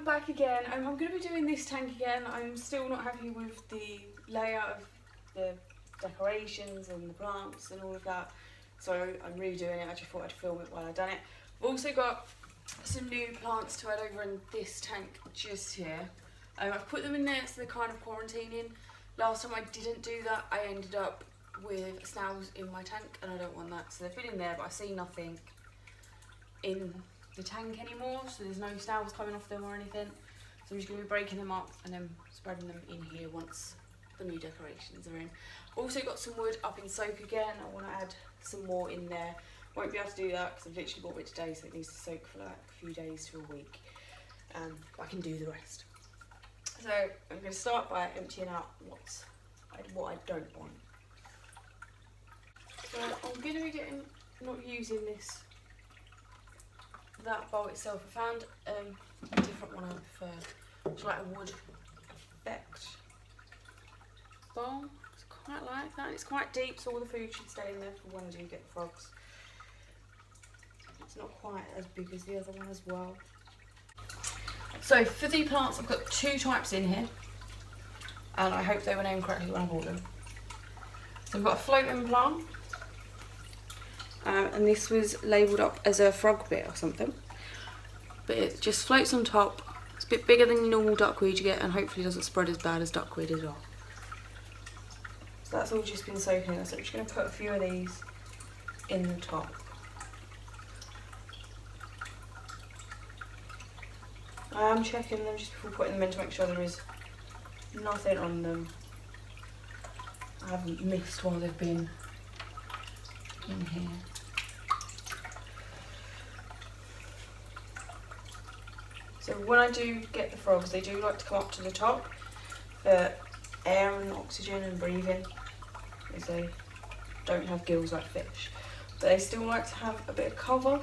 I'm back again. I'm going to be doing this tank again. I'm still not happy with the layout of the decorations and the plants and all of that. So I'm redoing it. I just thought I'd film it while I've done it. I've also got some new plants to add over in this tank just here. I've put them in there so they're kind of quarantining. Last time I didn't do that, I ended up with snails in my tank and I don't want that. So they've been in there, but I see nothing in the tank anymore, so there's no snails coming off them or anything. So I'm just going to be breaking them up and then spreading them in here once the new decorations are in. Also got some wood up in soak again. I want to add some more in there. Won't be able to do that because I've literally bought it today, so it needs to soak for like a few days to a week. I can do the rest. So I'm going to start by emptying out what I don't want. So I'm going to be not using that bowl itself. I found a different one I prefer. It's like a wood effect bowl. It's quite like that. It's quite deep, so all the food should stay in there for when I do get the frogs. It's not quite as big as the other one as well. So for the plants, I've got two types in here, and I hope they were named correctly when I bought them. So I've got a floating plant. And this was labelled up as a frog bit or something, but it just floats on top. It's a bit bigger than normal duckweed you get, and hopefully doesn't spread as bad as duckweed as well. So that's all just been soaking in. So I'm just going to put a few of these in the top. I am checking them just before putting them in to make sure there is nothing on them I haven't missed while they've been in here. So when I do get the frogs, they do like to come up to the top for air and oxygen and breathing, because they don't have gills like fish. But they still like to have a bit of cover,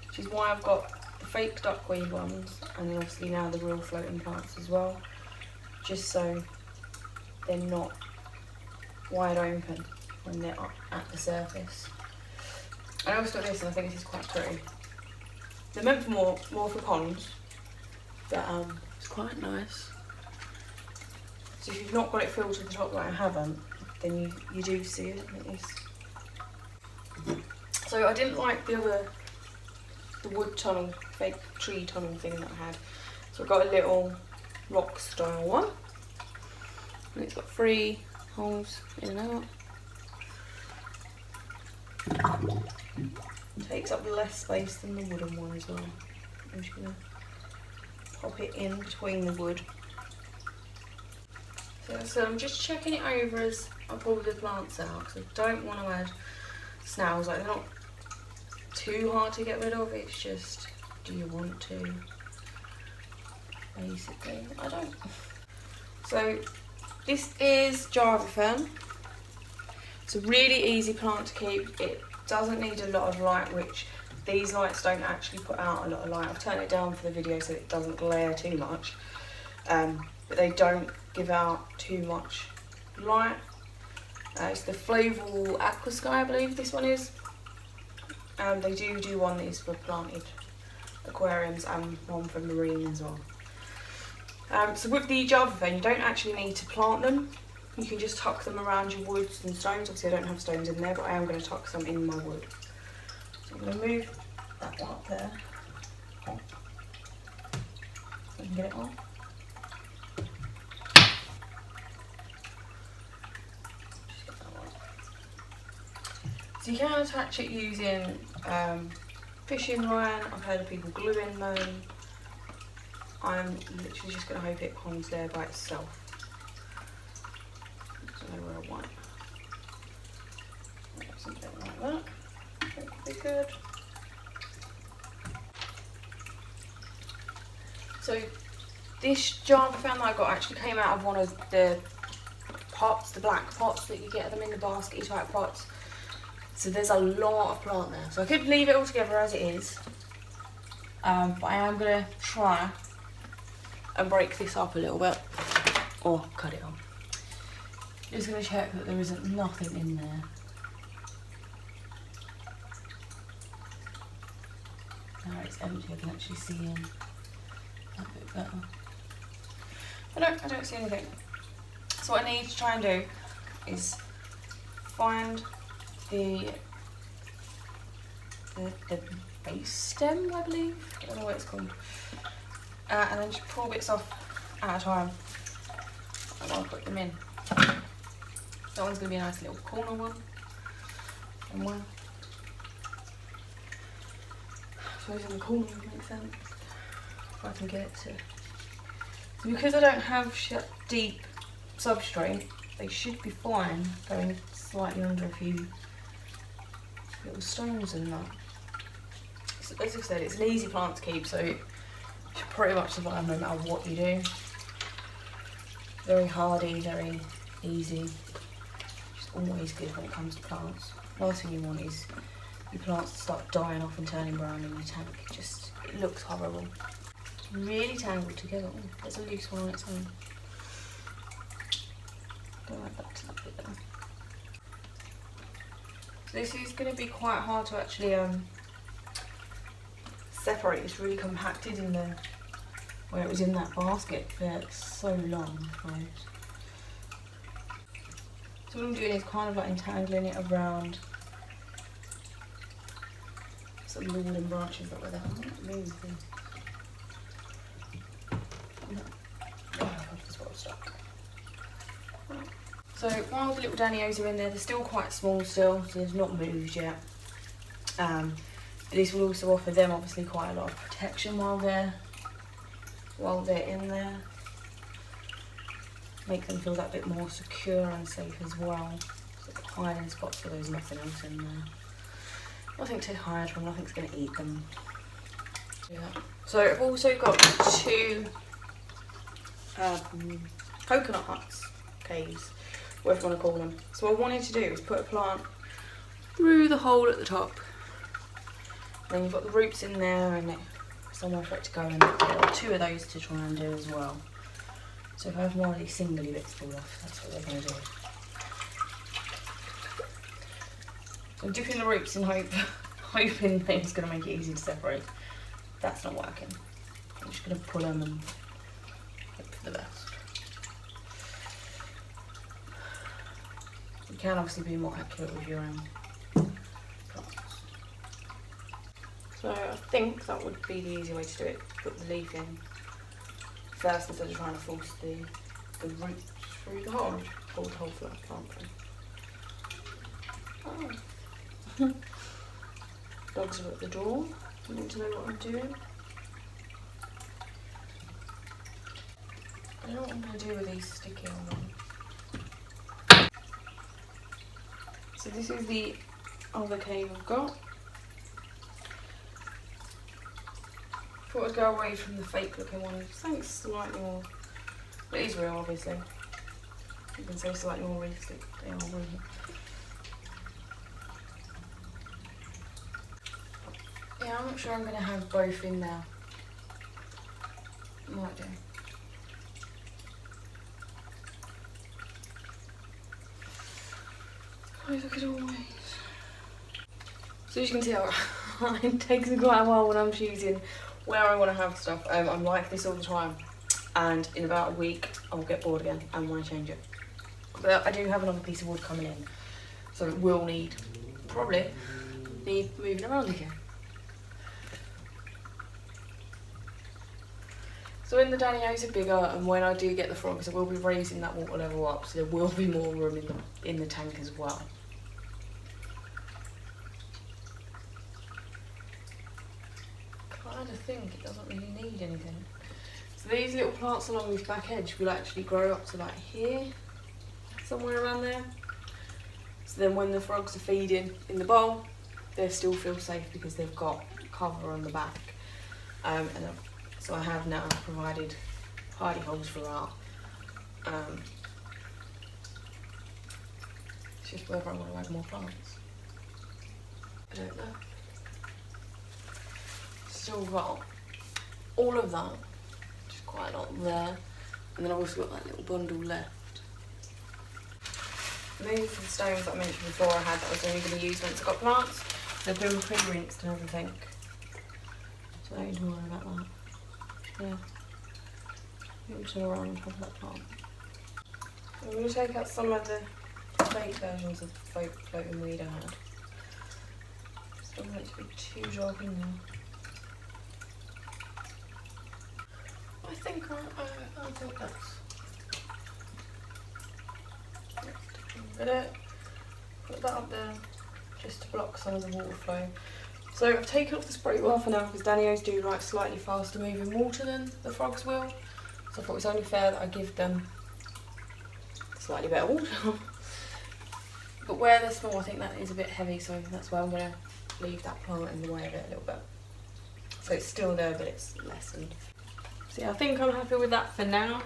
which is why I've got the fake duckweed ones, and then obviously now the real floating plants as well, just so they're not wide open when they're up at the surface. I also got this, and I think this is quite pretty. They're meant for more for ponds, but it's quite nice. So if you've not got it filled to the top like I haven't, then you do see it at least. So I didn't like the wood tunnel, fake tree tunnel thing that I had. So I got a little rock style one, and it's got 3 holes in and out. Takes up less space than the wooden one as well. I'm just going to pop it in between the wood. So I'm just checking it over as I pull the plants out, because I don't want to add snails. Like, they're not too hard to get rid of, it's just, do you want to? Basically, I don't. So this is Java Fern. It's a really easy plant to keep. It doesn't need a lot of light, which these lights don't actually put out a lot of light. I've turned it down for the video so it doesn't glare too much, but they don't give out too much light. It's the Flaval Aqua Sky, I believe this one is. They do one that is for planted aquariums and one for marine as well. So with the Java Fern, you don't actually need to plant them. You can just tuck them around your woods and stones. Obviously I don't have stones in there, but I am going to tuck some in my wood. So I'm going to move that one up there, so I can get it on. Just get that one. So you can attach it using fishing line. I've heard of people gluing them. I'm literally just going to hope it hangs there by itself. I don't know where I want it. Something like that. That would be good. So this Java Fern that I got actually came out of one of the pots, the black pots that you get them in, the baskety type pots. So there's a lot of plant there. So I could leave it all together as it is, but I am going to try and break this up a little bit, or cut it off. Just going to check that there isn't nothing in there. Now it's empty, I can actually see in. that bit better. I don't see anything. So what I need to try and do is find the base stem, I believe. I don't know what it's called. And then just pull bits off at a time. And I'll put them in. That one's going to be a nice little corner one. Somewhere. I suppose in the corner would make sense. If I can get it to. So because I don't have deep substrate, they should be fine going slightly under a few little stones in that. So as I said, it's an easy plant to keep, so it should pretty much survive no matter what you do. Very hardy, very easy. Just always good when it comes to plants. Last thing you want is your plants to start dying off and turning brown in your tank. It looks horrible. Really tangled together. Oh, there's a loose one on its own. Go right back to that bit there. So this is going to be quite hard to actually separate. It's really compacted in the where it was in that basket for so long. Right? So what I'm doing is kind of like entangling it around some lawn branches that were there. So while the little Danios are in there, they're still quite small still, so they've not moved yet. This will also offer them obviously quite a lot of protection while they're in there. Make them feel that bit more secure and safe as well. So hiding spots where there's nothing else in there. Nothing to hide from, nothing's going to eat them. Yeah. So I've also got 2 coconut huts, caves, whatever you want to call them. So what I wanted to do is put a plant through the hole at the top. Then you've got the roots in there and somewhere for it to go in. There are 2 of those to try and do as well. So if I have more of these singly bits fall off, that's what they're going to do. So I'm dipping the roots in hoping that it's going to make it easy to separate. That's not working. I'm just going to pull them and hope for the best. You can obviously be more accurate with your own plants. So I think that would be the easy way to do it. Put the leaf in first instead of trying to force the roots through the hole. Pull the whole plant through. Oh. Dogs are at the door. I need to know what I'm doing. I don't know what I'm going to do with these sticky on them. So this is the other cave I've got. Thought I'd go away from the fake looking one. Something slightly more. It is real, obviously. You can say slightly more realistic. They are real. Yeah, I'm not sure I'm going to have both in there. Might do. Always look at always. So as you can tell, it takes me quite a while when I'm choosing where I want to have stuff. I'm like this all the time, and in about a week I'll get bored again and want to change it. But I do have another piece of wood coming in, so it will probably need moving around again. So when the Danios are bigger and when I do get the frogs, I will be raising that water level up, so there will be more room in the tank as well. I kind of think it doesn't really need anything. So these little plants along this back edge will actually grow up to like here, somewhere around there. So then when the frogs are feeding in the bowl, they still feel safe because they've got cover on the back. So I have now provided hidey holes throughout. It's just whether I want to add more plants. I don't know. Still got all of that, which is quite a lot there, and then I've also got that little bundle left. And these are the stones that I mentioned before I had that I was only going to use once I got plants. They've been pre-rinsed and everything, so I don't need to worry about that. Yeah. Turn around on top of that plant. I'm going to take out some of the fake versions of the floating weed I had. Just don't want it to be too dark in there. I think that's gonna put that up there just to block some of the water flow. So I've taken off the spray bottle for now because Danios do like slightly faster moving water than the frogs will. So I thought it was only fair that I give them slightly better water. But where they're small, I think that is a bit heavy, so that's why I'm going to leave that plant in the way of it a little bit. So it's still there, but it's lessened. So yeah, I think I'm happy with that for now.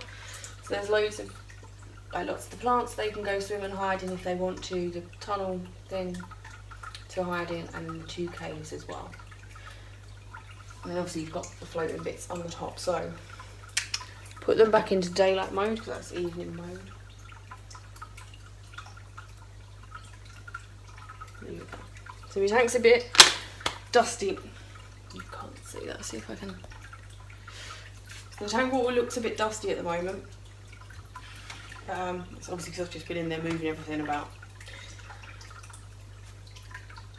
So there's lots of the plants they can go swim and hide in if they want to, the tunnel thing to hide in, and the 2 caves as well. And then obviously you've got the floating bits on the top, so put them back into daylight mode because that's evening mode. There you go. So your tank's a bit dusty. You can't see that. See if I can. The tank water looks a bit dusty at the moment. It's obviously because I've just been in there moving everything about.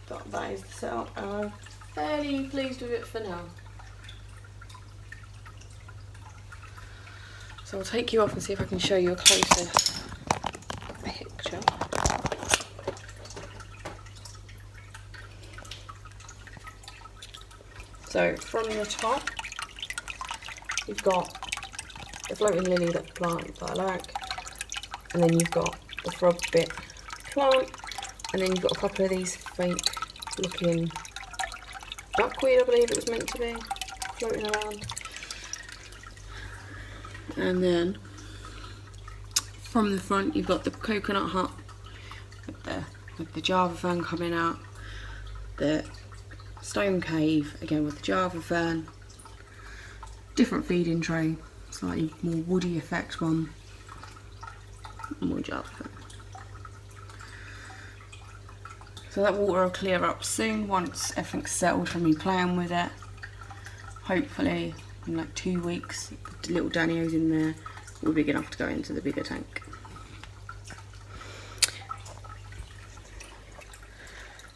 But that is the setup, and I'm fairly pleased with it for now. So I'll take you off and see if I can show you a closer picture. So from the top, you've got the floating lily, that plant that I like, and then you've got the frog bit plant, and then you've got a couple of these fake looking duckweed, I believe it was meant to be, floating around. And then from the front you've got the coconut hut with the Java fern coming out, the stone cave again with the Java fern, different feeding tray, slightly more woody effect one, more Java fern. So that water will clear up soon once everything's settled from me playing with it. Hopefully in like 2 weeks, the little Danios in there will be big enough to go into the bigger tank.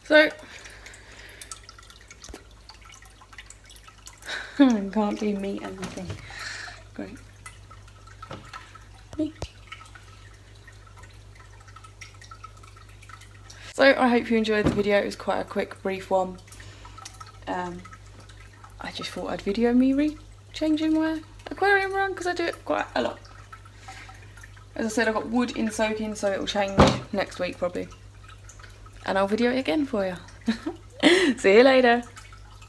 So can't do meat and everything. Great. Me. So I hope you enjoyed the video. It was quite a quick, brief one. I just thought I'd video me changing my aquarium around because I do it quite a lot. As I said, I've got wood in soaking, so it will change next week probably. And I'll video it again for you. See you later.